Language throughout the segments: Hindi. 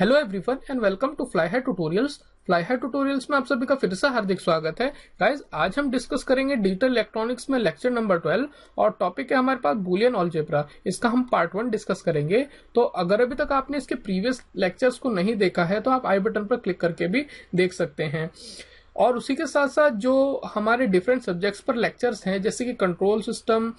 Hello everyone and welcome to fly high tutorials. Fly high tutorials में आप सभी का फिर से हार्दिक स्वागत है। गाइज, आज हम डिस्कस करेंगे डिजिटल इलेक्ट्रॉनिक्स में लेक्चर नंबर 12 और टॉपिक है हमारे पास बूलियन अलजेब्रा। इसका हम पार्ट 1 डिस्कस करेंगे। तो अगर अभी तक आपने इसके प्रीवियस लेक्चर्स को नहीं देखा है तो आप आई बटन पर क्लिक करके भी देख सकते हैं। और उसी के साथ साथ जो हमारे डिफरेंट सब्जेक्ट्स पर लेक्चर्स हैं जैसे कि control system,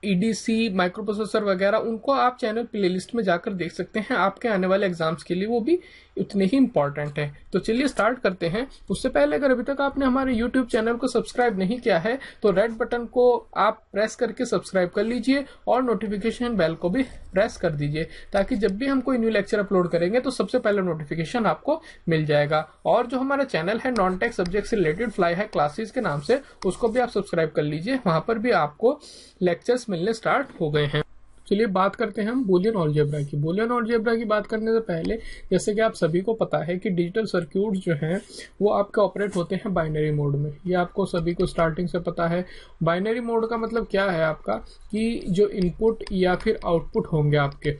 EDC, micro processor वगैरह, उनको आप चैनल प्लेलिस्ट में जाकर देख सकते हैं। आपके आने वाले एग्जाम्स के लिए वो भी उतने ही इंपॉर्टेंट है। तो चलिए स्टार्ट करते हैं। उससे पहले अगर अभी तक आपने हमारे यूट्यूब चैनल को सब्सक्राइब नहीं किया है तो रेड बटन को आप प्रेस करके सब्सक्राइब कर लीजिए और नोटिफिकेशन बेल को भी प्रेस कर दीजिए ताकि जब भी हम कोई न्यू लेक्चर अपलोड करेंगे तो सबसे पहले नोटिफिकेशन आपको मिल जाएगा। और जो हमारा चैनल है नॉन टेक सब्जेक्ट से रिलेटेड फ्लाई हाई क्लासेस के नाम से, उसको भी आप सब्सक्राइब कर लीजिए। वहां पर भी आपको लेक्चर्स मिलने स्टार्ट हो गए हैं। चलिए बात करते हैं हम बूलियन अलजेब्रा की। बूलियन अलजेब्रा की बात करने से पहले, जैसे कि आप सभी को पता है कि डिजिटल सर्क्यूट्स जो हैं वो आपके ऑपरेट होते हैं बाइनरी मोड में। ये आपको सभी को स्टार्टिंग से पता है। बाइनरी मोड का मतलब क्या है आपका, कि जो इनपुट या फिर आउटपुट होंगे आपके,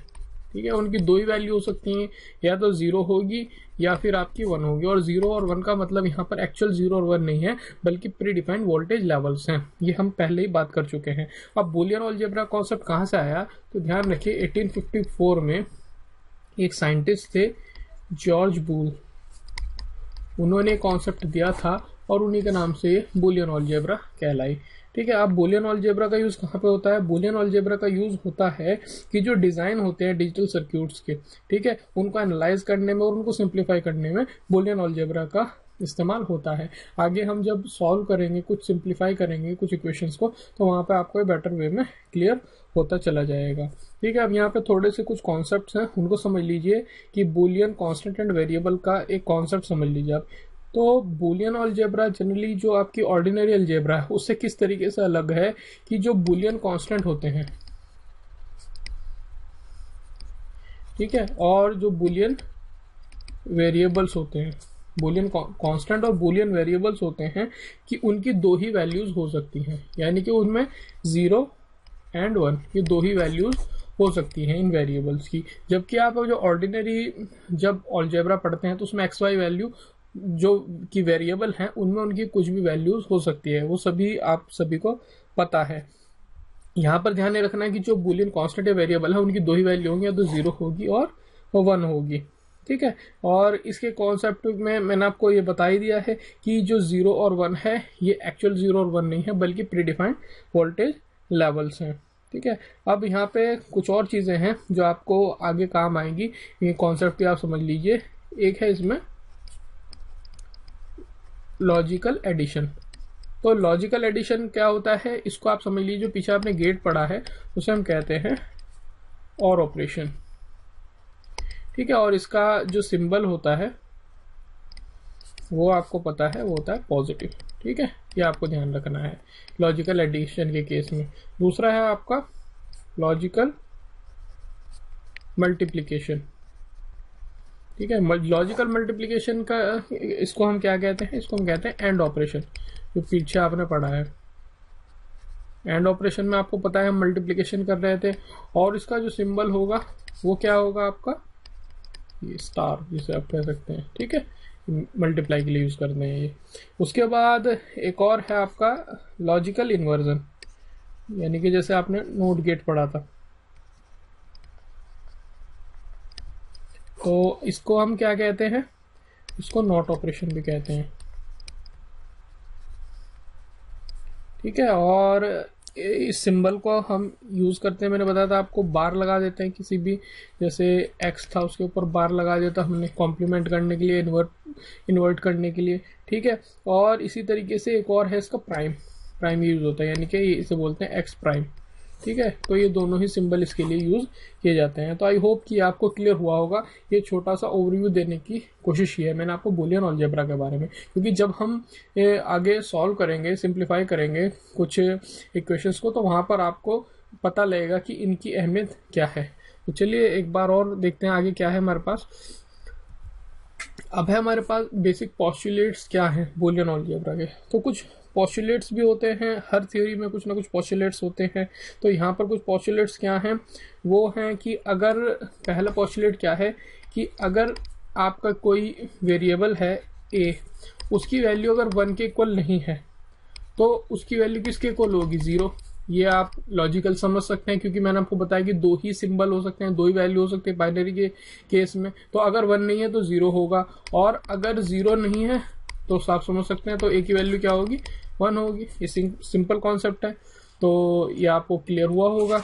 ठीक है, उनकी दो ही वैल्यू हो सकती हैं, या तो 0 होगी या फिर आपकी 1 होगी। और 0 और 1 का मतलब यहाँ पर एक्चुअल 0 और 1 नहीं है बल्कि प्री डिफाइंड वोल्टेज लेवल्स हैं। ये हम पहले ही बात कर चुके हैं। अब बूलियन अलजेब्रा कॉन्सेप्ट कहाँ से आया, तो ध्यान रखिए 1854 में एक साइंटिस्ट थे जॉर्ज बूल, उन्होंने कॉन्सेप्ट दिया था और उन्हीं के नाम से बूलियन अलजेब्रा कहलाई। ठीक है। अब बूलियन अलजेब्रा का यूज कहाँ पे होता है? बूलियन अलजेब्रा का यूज होता है कि जो डिजाइन होते हैं डिजिटल सर्क्यूट्स के, ठीक है, उनको एनालाइज करने में और उनको सिंप्लीफाई करने में बूलियन अलजेब्रा का इस्तेमाल होता है। आगे हम जब सॉल्व करेंगे, कुछ सिंप्लीफाई करेंगे कुछ इक्वेशंस को, तो वहां पे आपको बेटर वे में क्लियर होता चला जाएगा। ठीक है। अब यहाँ पे थोड़े से कुछ कॉन्सेप्ट्स हैं, उनको समझ लीजिए कि बूलियन कांस्टेंट एंड वेरिएबल का एक कॉन्सेप्ट समझ लीजिए आप। तो बूलियन अलजेब्रा जनरली जो आपकी ऑर्डिनरी अलजेब्रा है उससे किस तरीके से अलग है कि जो बूलियन कांस्टेंट होते हैं, ठीक है, और जो बूलियन वेरिएबल्स होते हैं, बूलियन कांस्टेंट और बूलियन वेरिएबल्स होते हैं, कि उनकी दो ही वैल्यूज हो सकती हैं, यानी कि उनमें 0 एंड 1 ये दो ही वैल्यूज हो सकती हैं इन वेरिएबल्स की। जबकि आप जो ऑर्डिनरी जब अलजेब्रा पढ़ते हैं तो उसमें एक्स वाई वैल्यू जो की वेरिएबल हैं उनमें उनकी कुछ भी वैल्यूज हो सकती है, वो सभी आप सभी को पता है। यहाँ पर ध्यान रखना है कि जो बूलियन कांस्टेंट वेरिएबल है उनकी दो ही वैल्यू होंगी, या तो 0 होगी और 1 होगी। ठीक है। और इसके कॉन्सेप्ट में मैंने आपको ये बता ही दिया है कि जो 0 और 1 है ये एक्चुअल 0 और 1 नहीं है बल्कि प्रीडिफाइंड वोल्टेज लेवल्स हैं। ठीक है। अब यहाँ पे कुछ और चीजें हैं जो आपको आगे काम आएंगी, ये कॉन्सेप्ट भी आप समझ लीजिए। एक है इसमें लॉजिकल एडिशन। तो लॉजिकल एडिशन क्या होता है, इसको आप समझ लीजिए, जो पीछे आपने गेट पढ़ा है उसे हम कहते हैं और ऑपरेशन। ठीक है। और इसका जो सिंबल होता है वो आपको पता है, वो होता है पॉजिटिव। ठीक है, ये आपको ध्यान रखना है लॉजिकल एडिशन के केस में। दूसरा है आपका लॉजिकल मल्टीप्लिकेशन। ठीक है। लॉजिकल मल्टीप्लिकेशन का इसको हम क्या कहते हैं, इसको हम कहते हैं एंड ऑपरेशन, जो पीछे आपने पढ़ा है। एंड ऑपरेशन में आपको पता है हम मल्टीप्लिकेशन कर रहे थे, और इसका जो सिंबल होगा वो क्या होगा आपका, ये स्टार जिसे आप कह सकते हैं। ठीक है, मल्टीप्लाई के लिए यूज करते हैं ये। उसके बाद एक और है आपका लॉजिकल इन्वर्जन, यानी कि जैसे आपने नोट गेट पढ़ा था, तो इसको हम क्या कहते हैं, इसको नॉट ऑपरेशन भी कहते हैं। ठीक है। और इस सिंबल को हम यूज करते हैं, मैंने बताया था आपको, बार लगा देते हैं किसी भी, जैसे एक्स था उसके ऊपर बार लगा देता हमने कॉम्प्लीमेंट करने के लिए, इन्वर्ट करने के लिए। ठीक है। और इसी तरीके से एक और है इसका प्राइम यूज होता है, यानी कि इसे बोलते हैं एक्स प्राइम। ठीक है। तो ये दोनों ही सिंबल इसके लिए यूज किए जाते हैं। तो आई होप कि आपको क्लियर हुआ होगा। ये छोटा सा ओवरव्यू देने की कोशिश की है मैंने आपको बूलियन अलजेब्रा के बारे में, क्योंकि जब हम आगे सॉल्व करेंगे, सिंप्लीफाई करेंगे कुछ इक्वेशंस को, तो वहां पर आपको पता लगेगा कि इनकी अहमियत क्या है। तो चलिए एक बार और देखते हैं आगे क्या है हमारे पास। अब है हमारे पास बेसिक पोस्टुलेट्स क्या है बूलियन अलजेब्रा के। तो कुछ पोस्टुलेट्स भी होते हैं, हर थ्योरी में कुछ ना कुछ पोस्टुलेट्स होते हैं। तो यहाँ पर कुछ पोस्टुलेट्स क्या हैं, वो हैं कि अगर पहला पोस्टुलेट क्या है कि अगर आपका कोई वेरिएबल है a, उसकी वैल्यू अगर 1 के इक्वल नहीं है तो उसकी वैल्यू किसके इक्वल होगी, 0। ये आप लॉजिकल समझ सकते हैं, क्योंकि मैंने आपको बताया कि 2 ही सिंबल हो सकते हैं, 2 ही वैल्यू हो सकते हैं बाइनरी के केस में। तो अगर 1 नहीं है तो 0 होगा, और अगर 0 नहीं है तो आप समझ सकते हैं तो a की वैल्यू क्या होगी, 1 होगी। ये सिंपल कॉन्सेप्ट है, तो ये आपको क्लियर हुआ होगा।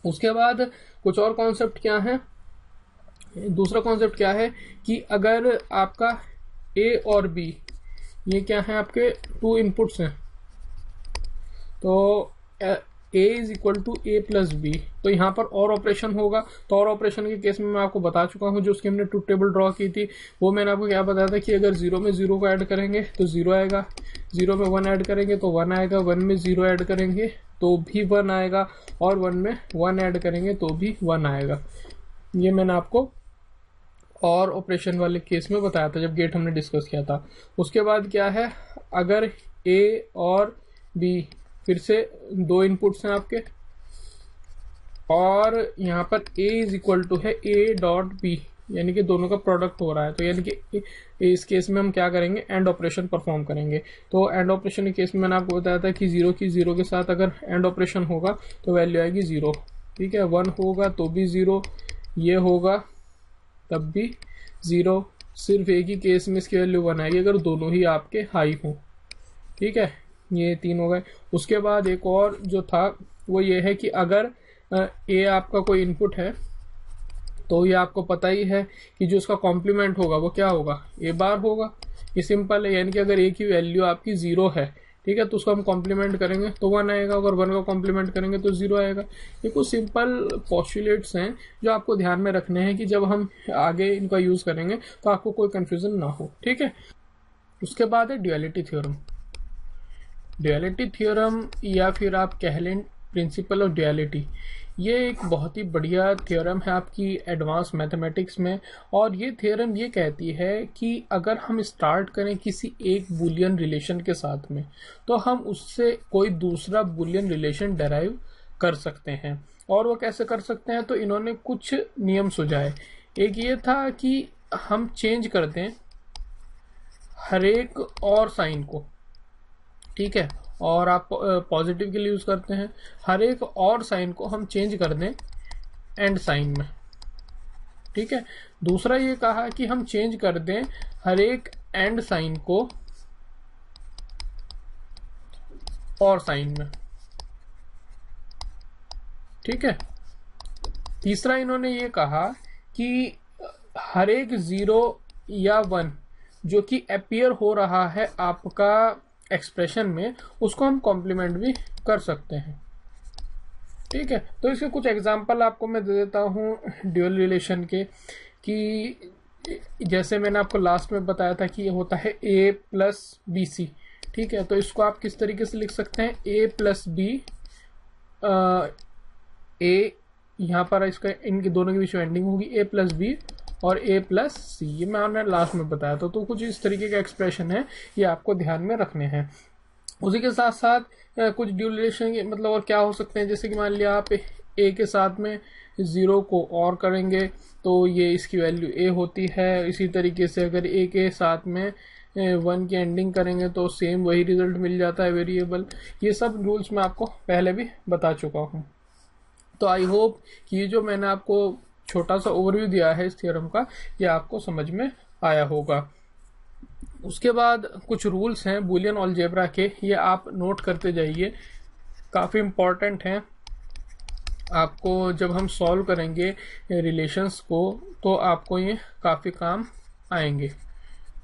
उसके बाद कुछ और कॉन्सेप्ट क्या है, दूसरा कॉन्सेप्ट क्या है कि अगर आपका a और b ये क्या है, आपके 2 इनपुट्स हैं, तो a is equal to a plus B, तो यहाँ पर और ऑपरेशन होगा। तो और ऑपरेशन के केस में मैं आपको बता चुका हूँ, जो उसकी हमने ट्रुथ टेबल ड्रॉ की थी, वो मैंने आपको क्या बताया था कि अगर 0 में 0 को ऐड करेंगे तो 0 आएगा, 0 में 1 ऐड करेंगे तो 1 आएगा, 1 में 0 ऐड करेंगे तो भी 1 आएगा, और 1 में 1 ऐड करेंगे तो भी 1 आएगा। ये मैंने आपको और ऑपरेशन वाले केस में बताया था जब गेट हमने डिस्कस किया था। उसके बाद क्या है, अगर a और b फिर से 2 इनपुट्स हैं आपके, और यहाँ पर a इज इक्वल टू है a डॉट b, यानी कि दोनों का प्रोडक्ट हो रहा है। तो यानी कि इस केस में हम क्या करेंगे, एंड ऑपरेशन परफॉर्म करेंगे। तो एंड ऑपरेशन के केस में मैंने आपको बताया था कि 0 की 0 के साथ अगर एंड ऑपरेशन होगा तो वैल्यू आएगी 0, ठीक है। 1 होगा तो भी 0, ये होगा तब भी 0। सिर्फ एक ही केस में इसकी वैल्यू 1 आएगी, अगर दोनों ही आपके हाई हों, ठीक है। ये 3 हो गए। उसके बाद एक और जो था वो ये है कि अगर a आपका कोई इनपुट है, तो ये आपको पता ही है कि जो उसका कॉम्प्लीमेंट होगा वो क्या होगा, a बार होगा। ये सिंपल है, यानी कि अगर a की वैल्यू आपकी 0 है, ठीक है, तो उसको हम कॉम्प्लीमेंट करेंगे तो 1 आएगा, अगर 1 का कॉम्प्लीमेंट करेंगे तो 0 आएगा। ये कुछ सिंपल पोस्टुलेट्स हैं जो आपको ध्यान में रखने हैं कि जब हम आगे इनका यूज करेंगे तो आपको कोई कंफ्यूजन ना हो, ठीक है। उसके बाद है ड्यूअलिटी थ्योरम। ड्यूअलिटी थ्योरम या फिर आप कह लें प्रिंसिपल ऑफ ड्यूअलिटी, ये एक बहुत ही बढ़िया थ्योरम है आपकी एडवांस मैथमेटिक्स में। और ये थ्योरम ये कहती है कि अगर हम स्टार्ट करें किसी एक बूलियन रिलेशन के साथ में, तो हम उससे कोई दूसरा बूलियन रिलेशन डेराइव कर सकते हैं। और वो कैसे कर सकते हैं, तो इन्होंने कुछ नियम सुझाए। एक ये था कि हम चेंज कर दें हर एक और साइन को, ठीक है, और आप पॉजिटिव के लिए यूज करते हैं, हर एक और साइन को हम चेंज कर दें एंड साइन में, ठीक है। दूसरा ये कहा कि हम चेंज कर दें हर एक एंड साइन को और साइन में, ठीक है। तीसरा इन्होंने ये कहा कि हर एक 0 या 1 जो कि अपीयर हो रहा है आपका एक्सप्रेशन में, उसको हम कॉम्प्लीमेंट भी कर सकते हैं, ठीक है। तो इसके कुछ एग्जांपल आपको मैं दे देता हूँ ड्यूअल रिलेशन के, कि जैसे मैंने आपको लास्ट में बताया था कि ये होता है a प्लस बी सी, ठीक है। तो इसको आप किस तरीके से लिख सकते हैं, a प्लस बी, a यहाँ पर इसका इनके दोनों के बीच में एंडिंग होगी a प्लस बी और a प्लस सी, ये मैंने लास्ट में बताया था। तो कुछ इस तरीके का एक्सप्रेशन है, ये आपको ध्यान में रखने हैं। उसी के साथ साथ कुछ ड्यूअल रिलेशन मतलब और क्या हो सकते हैं, जैसे कि मान लिया आप a के साथ में 0 को और करेंगे तो ये इसकी वैल्यू a होती है। इसी तरीके से अगर a के साथ में 1 की एंडिंग करेंगे तो सेम वही रिजल्ट मिल जाता है वेरिएबल। ये सब रूल्स मैं आपको पहले भी बता चुका हूँ। तो आई होप कि ये जो मैंने आपको छोटा सा ओवरव्यू दिया है इस थ्योरम का, ये आपको समझ में आया होगा। उसके बाद कुछ रूल्स हैं बूलियन अलजेब्रा के, ये आप नोट करते जाइए, काफ़ी इम्पॉर्टेंट हैं। आपको जब हम सॉल्व करेंगे रिलेशंस को तो आपको ये काफ़ी काम आएंगे,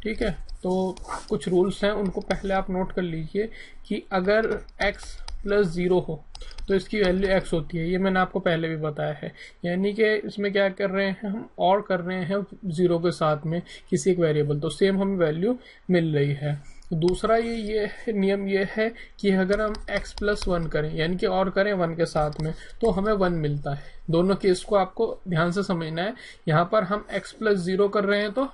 ठीक है। तो कुछ रूल्स हैं, उनको पहले आप नोट कर लीजिए कि अगर x प्लस 0 हो तो इसकी वैल्यू x होती है, ये मैंने आपको पहले भी बताया है। यानी कि इसमें क्या कर रहे हैं हम, और कर रहे हैं 0 के साथ में किसी एक वेरिएबल, तो सेम हमें वैल्यू मिल रही है। दूसरा ये नियम ये है कि अगर हम x प्लस 1 करें, यानी कि और करें 1 के साथ में, तो हमें 1 मिलता है। दोनों केस को आपको ध्यान से समझना है। यहाँ पर हम x प्लस 0 कर रहे हैं तो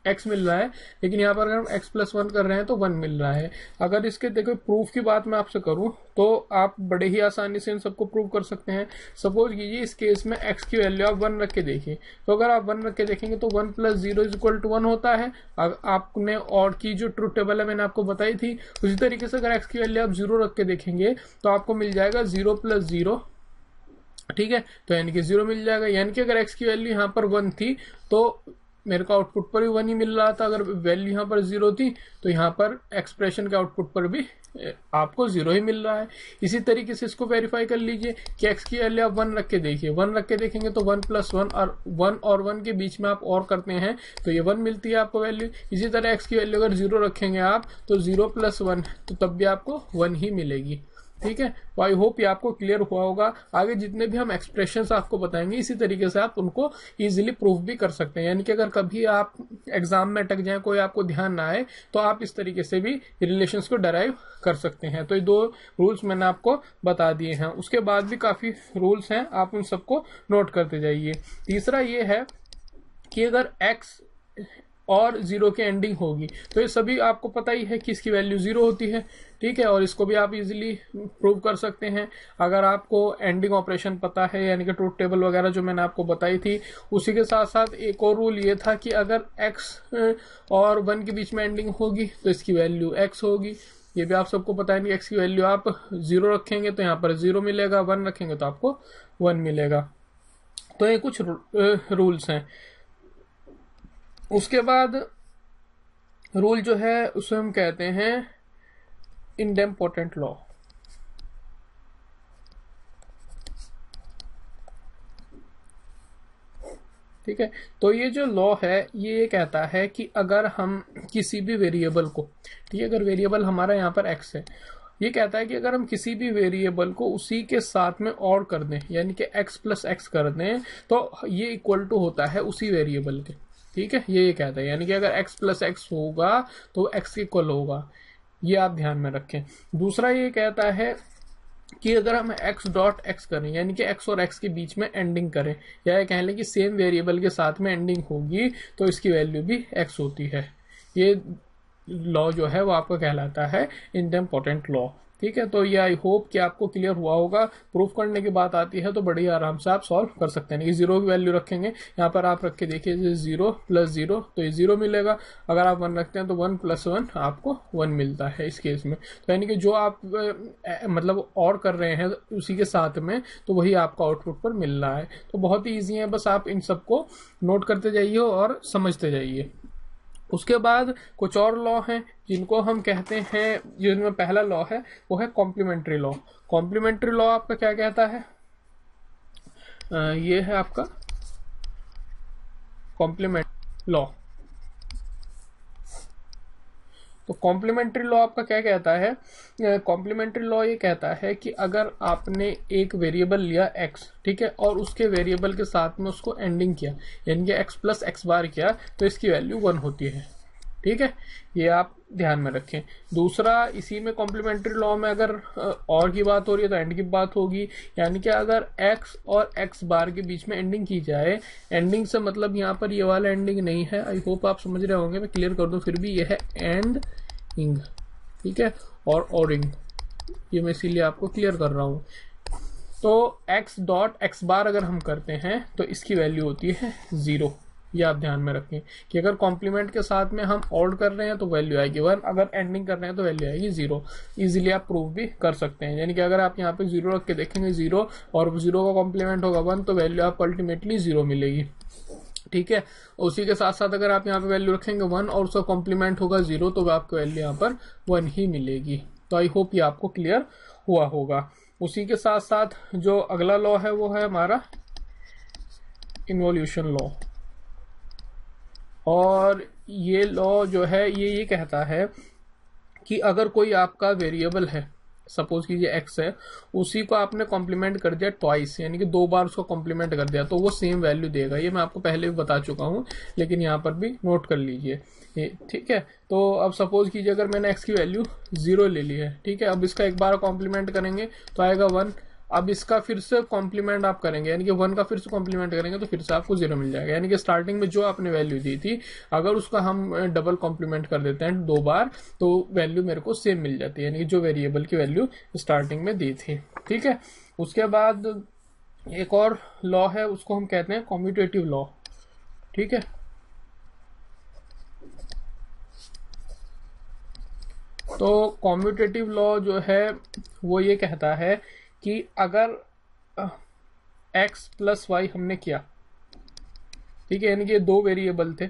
x मिल रहा है, लेकिन यहाँ पर अगर हम x प्लस 1 कर रहे हैं तो 1 मिल रहा है। अगर इसके देखो प्रूफ की बात मैं आपसे करूं तो आप बड़े ही आसानी से इन सबको प्रूव कर सकते हैं। सपोज कीजिए इस केस में x की वैल्यू आप 1 रख के देखिए, तो अगर आप 1 रख के देखेंगे तो 1 प्लस 0 इज इक्वल टू 1 होता है। आपने और की जो ट्रूथ टेबल है मैंने आपको बताई थी, उसी तरीके से अगर x की वैल्यू आप 0 रख के देखेंगे तो आपको मिल जाएगा 0 प्लस 0, ठीक है, तो यानी कि 0 मिल जाएगा। यानी कि अगर x की वैल्यू यहाँ पर 1 थी तो मेरे को आउटपुट पर भी 1 ही मिल रहा था, अगर वैल्यू यहाँ पर 0 थी तो यहाँ पर एक्सप्रेशन के आउटपुट पर भी आपको 0 ही मिल रहा है। इसी तरीके से इसको वेरीफाई कर लीजिए कि x की वैल्यू आप 1 रख के देखिए, 1 रख के देखेंगे तो 1 प्लस 1 और 1 के बीच में आप और करते हैं तो ये 1 मिलती है आपको वैल्यू। इसी तरह x की वैल्यू अगर 0 रखेंगे आप तो 0 प्लस 1 तो तब भी आपको 1 ही मिलेगी, ठीक है। तो आई होप ये आपको क्लियर हुआ होगा। आगे जितने भी हम एक्सप्रेशंस आपको बताएंगे इसी तरीके से आप उनको इजीली प्रूफ भी कर सकते हैं। यानी कि अगर कभी आप एग्जाम में अटक जाए, कोई आपको ध्यान ना आए, तो आप इस तरीके से भी रिलेशंस को डराइव कर सकते हैं। तो ये 2 रूल्स मैंने आपको बता दिए हैं। उसके बाद भी काफी रूल्स हैं, आप उन सबको नोट करते जाइए। तीसरा ये है कि अगर x और 0 की एंडिंग होगी तो ये सभी आपको पता ही है कि इसकी वैल्यू 0 होती है, ठीक है, और इसको भी आप इजीली प्रूव कर सकते हैं। अगर आपको एंडिंग ऑपरेशन पता है, यानी कि ट्रूथ टेबल वगैरह जो मैंने आपको बताई थी, उसी के साथ साथ एक और रूल ये था कि अगर x और 1 के बीच में एंडिंग होगी तो इसकी वैल्यू x होगी। ये भी आप सबको पता है कि x की वैल्यू आप 0 रखेंगे तो यहाँ पर 0 मिलेगा, 1 रखेंगे तो आपको 1 मिलेगा। तो ये कुछ रूल्स हैं। उसके बाद रूल जो है उसे हम कहते हैं इंडेम्पोटेंट लॉ। ठीक है, तो ये जो लॉ है ये कहता है कि अगर हम किसी भी वेरिएबल को, ठीक है, अगर वेरिएबल हमारा यहाँ पर x है, ये कहता है कि अगर हम किसी भी वेरिएबल को उसी के साथ में और कर दें, यानी कि x प्लस एक्स कर दें, तो ये इक्वल टू होता है उसी वेरिएबल के, ठीक है, ये कहता है। यानी कि अगर x प्लस एक्स होगा तो x इक्वल होगा, ये आप ध्यान में रखें। दूसरा ये कहता है कि अगर हम x डॉट x करें, यानी कि x और x के बीच में एंडिंग करें, या कह लें कि सेम वेरिएबल के साथ में एंडिंग होगी तो इसकी वैल्यू भी x होती है। ये लॉ जो है वो आपका कहलाता है इंडेम्पोटेंट लॉ, ठीक है। तो ये आई होप कि आपको क्लियर हुआ होगा। प्रूफ करने की बात आती है तो बड़ी आराम से आप सॉल्व कर सकते हैं। 0 की वैल्यू रखेंगे, यहाँ पर आप रख के देखिए 0 प्लस 0 तो ये 0 मिलेगा। अगर आप 1 रखते हैं तो 1 प्लस 1 आपको 1 मिलता है इस केस में। तो यानी कि जो आप मतलब और कर रहे हैं उसी के साथ में, तो वही आपको आउटपुट पर मिल रहा है। तो बहुत ही ईजी है, बस आप इन सबको नोट करते जाइए और समझते जाइए। उसके बाद कुछ और लॉ हैं जिनको हम कहते हैं, जिनमें पहला लॉ है वो है कॉम्प्लीमेंट्री लॉ। कॉम्प्लीमेंट्री लॉ आपका क्या कहता है, ये है आपका कॉम्प्लीमेंट लॉ। तो कॉम्प्लीमेंट्री लॉ आपका क्या कहता है, कॉम्प्लीमेंट्री लॉ ये कहता है कि अगर आपने एक वेरिएबल लिया x, ठीक है, और उसके वेरिएबल के साथ में उसको एंडिंग किया, यानी कि x प्लस एक्स बार किया, तो इसकी वैल्यू 1 होती है, ठीक है, ये आप ध्यान में रखें। दूसरा, इसी में कॉम्प्लीमेंट्री लॉ में अगर और की बात हो रही है तो एंड की बात होगी, यानी कि अगर x और x बार के बीच में एंडिंग की जाए, एंडिंग से मतलब यहाँ पर ये वाला एंडिंग नहीं है, आई होप आप समझ रहे होंगे, मैं क्लियर कर दूं फिर भी, ये है एंड इंग, ठीक है, और इंग, ये मैं इसीलिए आपको क्लियर कर रहा हूँ। तो x डॉट x बार अगर हम करते हैं तो इसकी वैल्यू होती है 0, ये आप ध्यान में रखें कि अगर कॉम्प्लीमेंट के साथ में हम ऑड कर रहे हैं तो वैल्यू आएगी 1, अगर एंडिंग कर रहे हैं तो वैल्यू आएगी 0। इजीली आप प्रूव भी कर सकते हैं, यानी कि अगर आप यहाँ पे 0 रख के देखेंगे 0 और 0 का कॉम्प्लीमेंट होगा 1, तो वैल्यू आपको अल्टीमेटली 0 मिलेगी, ठीक है। उसी के साथ साथ अगर आप यहाँ पे वैल्यू रखेंगे 1 और उसका कॉम्प्लीमेंट होगा 0, तो आपको वैल्यू यहाँ पर 1 ही मिलेगी। तो आई होप ये आपको क्लियर हुआ होगा। उसी के साथ साथ जो अगला लॉ है वो है हमारा इन्वोल्यूशन लॉ, और ये लॉ जो है ये कहता है कि अगर कोई आपका वेरिएबल है, सपोज कीजिए x है, उसी को आपने कॉम्प्लीमेंट कर दिया ट्वाइस, यानी कि 2 बार उसको कॉम्प्लीमेंट कर दिया, तो वो सेम वैल्यू देगा। ये मैं आपको पहले भी बता चुका हूँ, लेकिन यहाँ पर भी नोट कर लीजिए, ठीक है। तो अब सपोज कीजिए अगर मैंने x की वैल्यू 0 ले ली है, ठीक है, अब इसका एक बार कॉम्प्लीमेंट करेंगे तो आएगा 1, अब इसका फिर से कॉम्प्लीमेंट आप करेंगे, यानी कि 1 का फिर से कॉम्प्लीमेंट करेंगे तो फिर से आपको 0 मिल जाएगा। यानी कि स्टार्टिंग में जो आपने वैल्यू दी थी अगर उसका हम डबल कॉम्प्लीमेंट कर देते हैं 2 बार तो वैल्यू मेरे को सेम मिल जाती है, यानी कि जो वेरिएबल की वैल्यू स्टार्टिंग में दी थी। ठीक है, उसके बाद एक और लॉ है, उसको हम कहते हैं कॉम्यूटेटिव लॉ। ठीक है, तो कॉम्यूटेटिव लॉ जो है वो ये कहता है कि अगर x प्लस वाई हमने किया, ठीक है, यानी कि 2 वेरिएबल थे।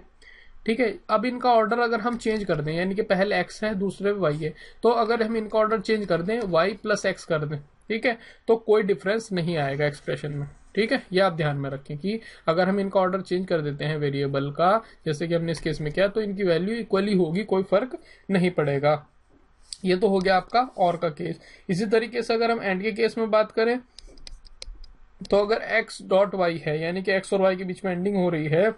ठीक है, अब इनका ऑर्डर अगर हम चेंज कर दें, यानी कि पहले x है दूसरे पे y है, तो अगर हम इनका ऑर्डर चेंज कर दें y प्लस x कर दें, ठीक है, तो कोई डिफरेंस नहीं आएगा एक्सप्रेशन में। ठीक है, ये आप ध्यान में रखें कि अगर हम इनका ऑर्डर चेंज कर देते हैं वेरिएबल का, जैसे कि हमने इस केस में किया, तो इनकी वैल्यू इक्वली होगी, कोई फर्क नहीं पड़ेगा। ये तो हो गया आपका और का केस। इसी तरीके से अगर हम एंड के केस में बात करें तो अगर x डॉट वाई है, यानी कि x और y के बीच में एंडिंग हो रही है,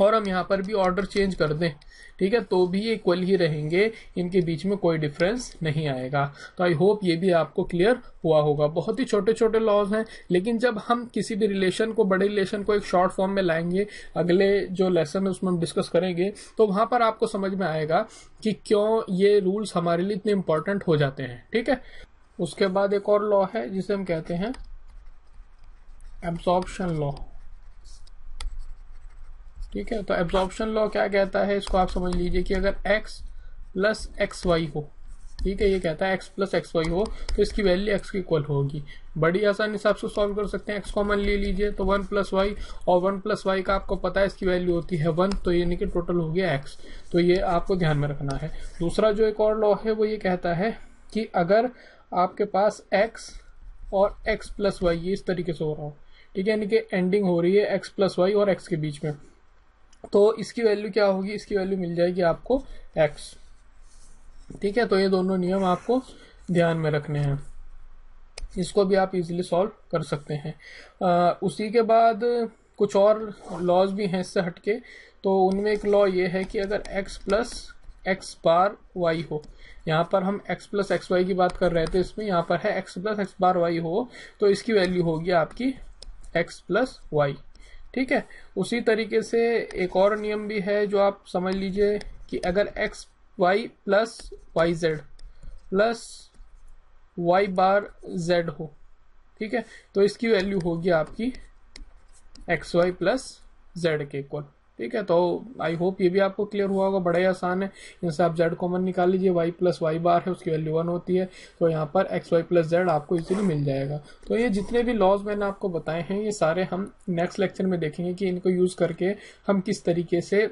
और हम यहाँ पर भी ऑर्डर चेंज कर दें, ठीक है, तो भी ये इक्वल ही रहेंगे, इनके बीच में कोई डिफरेंस नहीं आएगा। तो आई होप ये भी आपको क्लियर हुआ होगा। बहुत ही छोटे छोटे लॉज हैं, लेकिन जब हम किसी भी रिलेशन को, बड़े रिलेशन को एक शॉर्ट फॉर्म में लाएंगे, अगले जो लेसन है उसमें हम डिस्कस करेंगे, तो वहां पर आपको समझ में आएगा कि क्यों ये रूल्स हमारे लिए इतने इंपॉर्टेंट हो जाते हैं। ठीक है, उसके बाद एक और लॉ है जिसे हम कहते हैं एब्जॉर्प्शन लॉ। ठीक है, तो एब्जॉर्प्शन लॉ क्या कहता है, इसको आप समझ लीजिए कि अगर x प्लस एक्स वाई हो, ठीक है, ये कहता है x प्लस एक्स वाई हो तो इसकी वैल्यू x की इक्वल होगी। बड़ी आसानी से आप इसको सॉल्व कर सकते हैं। x कॉमन ले लीजिए तो 1 प्लस वाई, और 1 प्लस वाई का आपको पता है इसकी वैल्यू होती है 1, तो यानी कि टोटल हो गया x। तो ये आपको ध्यान में रखना है। दूसरा जो एक और लॉ है वो ये कहता है कि अगर आपके पास x और x प्लस वाई ये इस तरीके से हो रहा हो, ठीक है, यानी कि एंडिंग हो रही है x प्लस वाई और x के बीच में, तो इसकी वैल्यू क्या होगी, इसकी वैल्यू मिल जाएगी आपको x। ठीक है, तो ये दोनों नियम आपको ध्यान में रखने हैं, इसको भी आप इजीली सॉल्व कर सकते हैं। उसी के बाद कुछ और लॉज भी हैं इससे हटके, तो उनमें एक लॉ ये है कि अगर x प्लस एक्स बार वाई हो, यहाँ पर हम x प्लस एक्स वाई की बात कर रहे थे, इसमें यहाँ पर है x प्लस एक्स बार वाई हो, तो इसकी वैल्यू होगी आपकी x प्लस वाई। ठीक है, उसी तरीके से एक और नियम भी है जो आप समझ लीजिए कि अगर X Y plus Y Z plus Y bar Z हो, ठीक है, तो इसकी वैल्यू होगी आपकी एक्स वाई प्लस जेड के इक्वल। ठीक है, तो आई होप ये भी आपको क्लियर हुआ होगा, बड़ा ही आसान है। इनसे आप जेड कॉमन निकाल लीजिए, वाई प्लस वाई बार है उसकी वैल्यू 1 होती है, तो यहाँ पर एक्स वाई प्लस जेड आपको इजीली मिल जाएगा। तो ये जितने भी लॉज मैंने आपको बताए हैं ये सारे हम नेक्स्ट लेक्चर में देखेंगे कि इनको यूज करके हम किस तरीके से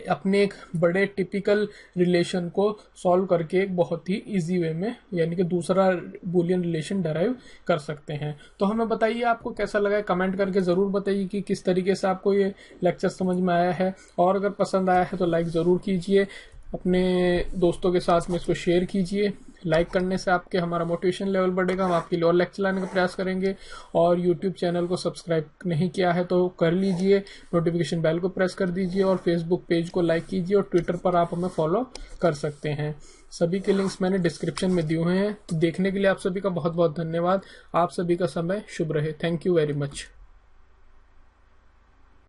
अपने एक बड़े टिपिकल रिलेशन को सॉल्व करके एक बहुत ही इजी वे में, यानी कि दूसरा बूलियन रिलेशन डराइव कर सकते हैं। तो हमें बताइए आपको कैसा लगा, कमेंट करके ज़रूर बताइए कि किस तरीके से आपको ये लेक्चर समझ में आया है, और अगर पसंद आया है तो लाइक ज़रूर कीजिए, अपने दोस्तों के साथ में इसको शेयर कीजिए। लाइक करने से आपके हमारा मोटिवेशन लेवल बढ़ेगा, हम आपके लिए और लेक्चर लाने का प्रयास करेंगे। और यूट्यूब चैनल को सब्सक्राइब नहीं किया है तो कर लीजिए, नोटिफिकेशन बेल को प्रेस कर दीजिए, और फेसबुक पेज को लाइक कीजिए, और ट्विटर पर आप हमें फॉलो कर सकते हैं। सभी के लिंक्स मैंने डिस्क्रिप्शन में दिए हुए हैं। तो देखने के लिए आप सभी का बहुत बहुत धन्यवाद। आप सभी का समय शुभ रहे। Thank you very much.